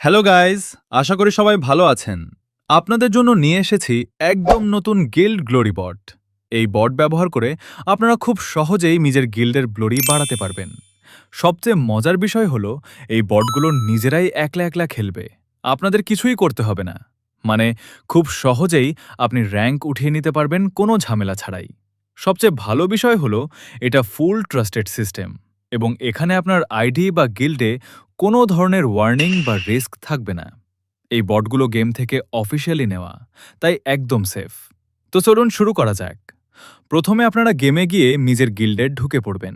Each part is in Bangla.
হ্যালো গাইজ, আশা করি সবাই ভালো আছেন। আপনাদের জন্য নিয়ে এসেছি একদম নতুন গিল্ড গ্লোরি বট। এই বট ব্যবহার করে আপনারা খুব সহজেই নিজের গিল্ডের গ্লোরি বাড়াতে পারবেন। সবচেয়ে মজার বিষয় হলো এই বটগুলো নিজেরাই একলা একলা খেলবে, আপনাদের কিছুই করতে হবে না। মানে খুব সহজেই আপনি র্যাঙ্ক উঠিয়ে নিতে পারবেন কোনো ঝামেলা ছাড়াই। সবচেয়ে ভালো বিষয় হলো এটা ফুল ট্রাস্টেড সিস্টেম এবং এখানে আপনার আইডি বা গিল্ডে কোনো ধরনের ওয়ার্নিং বা রিস্ক থাকবে না। এই বটগুলো গেম থেকে অফিসিয়ালি নেওয়া, তাই একদম সেফ। তো চলুন শুরু করা যাক। প্রথমে আপনারা গেমে গিয়ে নিজের গিল্ডে ঢুকে পড়বেন।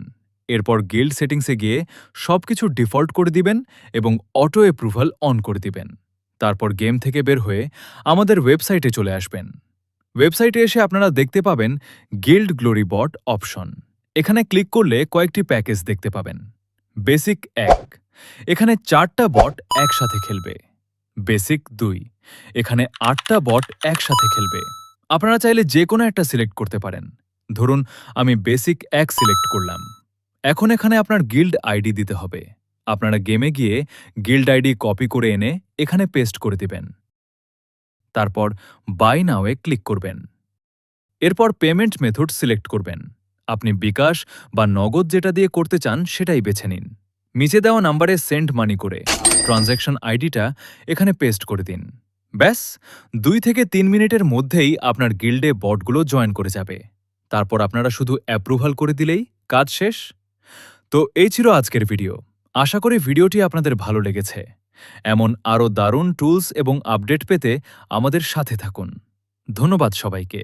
এরপর গিল্ড সেটিংসে গিয়ে সবকিছু ডিফল্ট করে দিবেন এবং অটো অ্যাপ্রুভাল অন করে দিবেন। তারপর গেম থেকে বের হয়ে আমাদের ওয়েবসাইটে চলে আসবেন। ওয়েবসাইটে এসে আপনারা দেখতে পাবেন গিল্ড গ্লোরি বট অপশন। এখানে ক্লিক করলে কয়েকটি প্যাকেজ দেখতে পাবেন। বেসিক ১, এখানে ৪টা বট একসাথে খেলবে। বেসিক ২, এখানে ৮টা বট একসাথে খেলবে। আপনারা চাইলে যে কোনো একটা সিলেক্ট করতে পারেন। ধরুন আমি বেসিক ১ সিলেক্ট করলাম। এখন এখানে আপনার গিল্ড আইডি দিতে হবে। আপনারা গেমে গিয়ে গিল্ড আইডি কপি করে এনে এখানে পেস্ট করে দিবেন। তারপর বাই নাও এ ক্লিক করবেন। এরপর পেমেন্ট মেথড সিলেক্ট করবেন। আপনি বিকাশ বা নগদ যেটা দিয়ে করতে চান সেটাই বেছে নিন। নিচে দেওয়া নাম্বারে সেন্ড মানি করে ট্রানজ্যাকশন আইডিটা এখানে পেস্ট করে দিন। ব্যাস ২ থেকে ৩ মিনিটের মধ্যেই আপনার গিল্ডে বটগুলো জয়েন করে যাবে। তারপর আপনারা শুধু অ্যাপ্রুভাল করে দিলেই কাজ শেষ। তো এই ছিল আজকের ভিডিও। আশা করি ভিডিওটি আপনাদের ভালো লেগেছে। এমন আরও দারুণ টুলস এবং আপডেট পেতে আমাদের সাথে থাকুন। ধন্যবাদ সবাইকে।